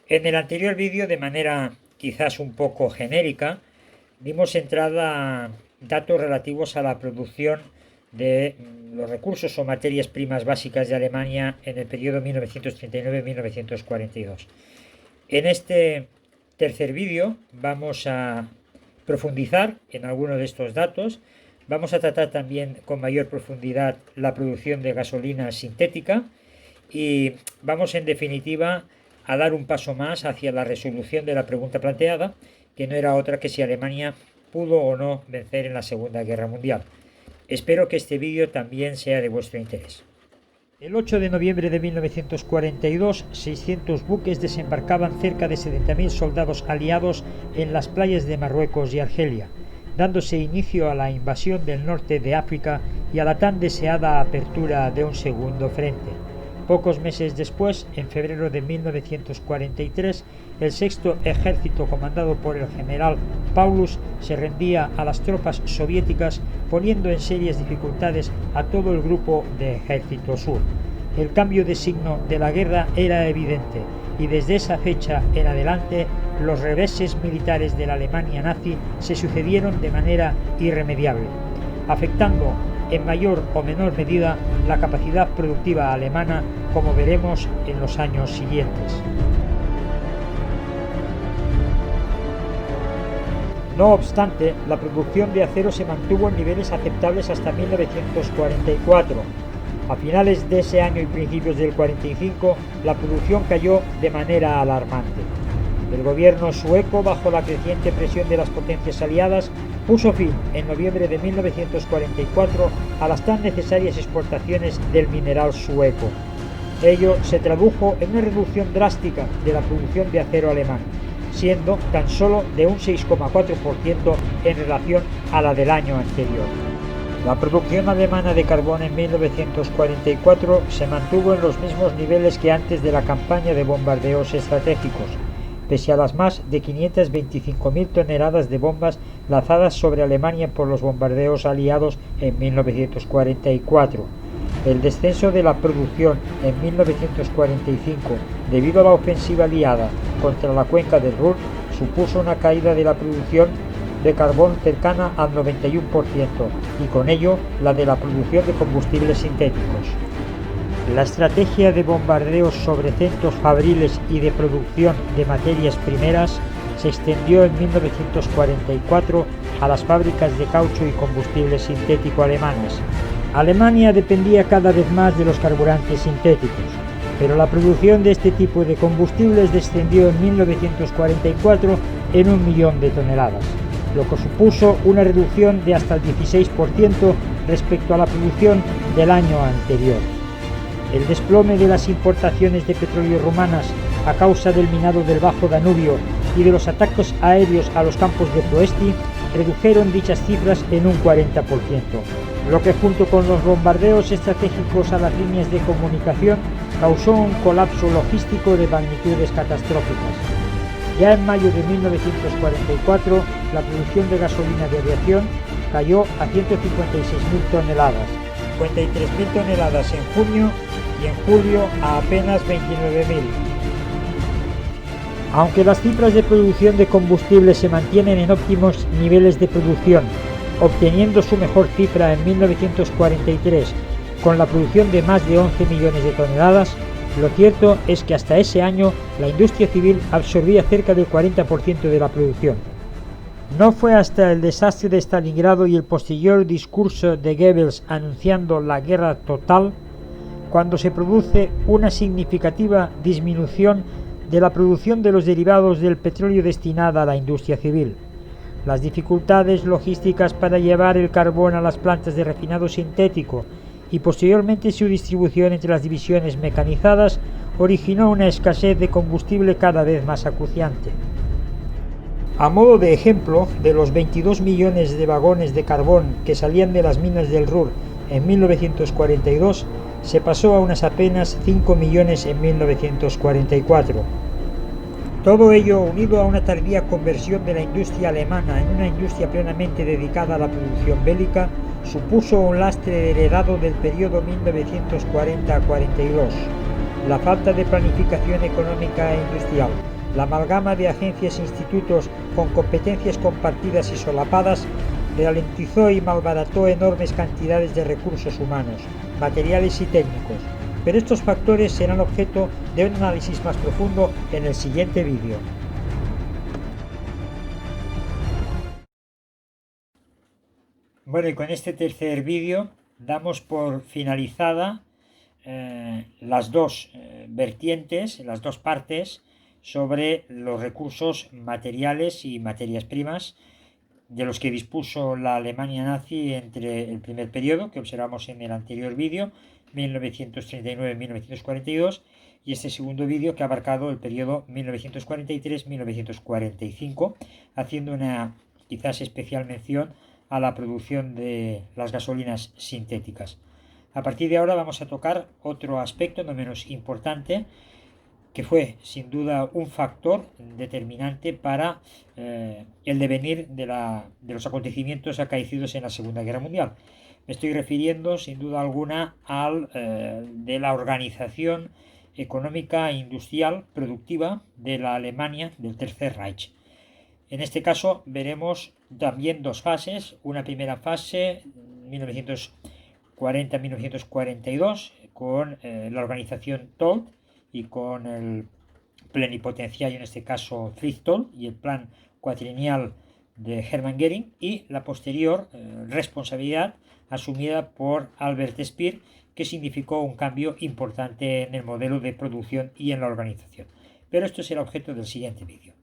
En el anterior vídeo, de manera quizás un poco genérica, dimos entrada a datos relativos a la producción de los recursos o materias primas básicas de Alemania en el periodo 1939-1942. En este tercer vídeo vamos a profundizar en alguno de estos datos. Vamos a tratar también con mayor profundidad la producción de gasolina sintética y vamos en definitiva a dar un paso más hacia la resolución de la pregunta planteada, que no era otra que si Alemania pudo o no vencer en la Segunda Guerra Mundial. Espero que este vídeo también sea de vuestro interés. El 8 de noviembre de 1942, 600 buques desembarcaban cerca de 70.000 soldados aliados en las playas de Marruecos y Argelia, dándose inicio a la invasión del norte de África y a la tan deseada apertura de un segundo frente. Pocos meses después, en febrero de 1943, el sexto ejército comandado por el general Paulus se rendía a las tropas soviéticas, poniendo en serias dificultades a todo el grupo de Ejército Sur. El cambio de signo de la guerra era evidente y desde esa fecha en adelante los reveses militares de la Alemania nazi se sucedieron de manera irremediable, afectando en mayor o menor medida la capacidad productiva alemana, como veremos en los años siguientes. No obstante, la producción de acero se mantuvo en niveles aceptables hasta 1944. A finales de ese año y principios del 45, la producción cayó de manera alarmante. El gobierno sueco, bajo la creciente presión de las potencias aliadas, puso fin en noviembre de 1944 a las tan necesarias exportaciones del mineral sueco. Ello se tradujo en una reducción drástica de la producción de acero alemán, siendo tan solo de un 6,4% en relación a la del año anterior. La producción alemana de carbón en 1944 se mantuvo en los mismos niveles que antes de la campaña de bombardeos estratégicos, pese a las más de 525.000 toneladas de bombas lanzadas sobre Alemania por los bombardeos aliados en 1944. El descenso de la producción en 1945 debido a la ofensiva aliada contra la cuenca del Ruhr supuso una caída de la producción de carbón cercana al 91% y con ello la de la producción de combustibles sintéticos. La estrategia de bombardeos sobre centros fabriles y de producción de materias primeras se extendió en 1944 a las fábricas de caucho y combustible sintético alemanas. Alemania dependía cada vez más de los carburantes sintéticos, pero la producción de este tipo de combustibles descendió en 1944 en 1 millón de toneladas, lo que supuso una reducción de hasta el 16% respecto a la producción del año anterior. El desplome de las importaciones de petróleo rumanas a causa del minado del Bajo Danubio y de los ataques aéreos a los campos de Ploesti redujeron dichas cifras en un 40%, lo que junto con los bombardeos estratégicos a las líneas de comunicación causó un colapso logístico de magnitudes catastróficas. Ya en mayo de 1944, la producción de gasolina de aviación cayó a 156.000 toneladas, 53.000 toneladas en junio y en julio a apenas 29.000. Aunque las cifras de producción de combustible se mantienen en óptimos niveles de producción, obteniendo su mejor cifra en 1943 con la producción de más de 11 millones de toneladas, lo cierto es que hasta ese año la industria civil absorbía cerca del 40% de la producción. No fue hasta el desastre de Stalingrado y el posterior discurso de Goebbels anunciando la guerra total cuando se produce una significativa disminución de la producción de los derivados del petróleo destinada a la industria civil. Las dificultades logísticas para llevar el carbón a las plantas de refinado sintético y posteriormente su distribución entre las divisiones mecanizadas originó una escasez de combustible cada vez más acuciante. A modo de ejemplo, de los 22 millones de vagones de carbón que salían de las minas del Ruhr en 1942, se pasó a unas apenas 5 millones en 1944. Todo ello, unido a una tardía conversión de la industria alemana en una industria plenamente dedicada a la producción bélica, supuso un lastre heredado del periodo 1940-42. La falta de planificación económica e industrial, la amalgama de agencias e institutos con competencias compartidas y solapadas ralentizó y malbarató enormes cantidades de recursos humanos, materiales y técnicos, pero estos factores serán objeto de un análisis más profundo en el siguiente vídeo. Bueno, y con este tercer vídeo damos por finalizada las dos vertientes, las dos partes sobre los recursos materiales y materias primas de los que dispuso la Alemania nazi entre el primer periodo, que observamos en el anterior vídeo, 1939-1942, y este segundo vídeo que ha abarcado el periodo 1943-1945, haciendo una quizás especial mención a la producción de las gasolinas sintéticas. A partir de ahora vamos a tocar otro aspecto no menos importante, que fue sin duda un factor determinante para el devenir de los acontecimientos acaecidos en la Segunda Guerra Mundial. Me estoy refiriendo sin duda alguna de la organización económica e industrial productiva de la Alemania del Tercer Reich. En este caso veremos también dos fases. Una primera fase, 1940-1942, con la organización Todt y con el plenipotenciario, en este caso Fritz Todt, y el plan cuatrienal de Hermann Göring, y la posterior responsabilidad asumida por Albert Speer, que significó un cambio importante en el modelo de producción y en la organización. Pero esto será objeto del siguiente vídeo.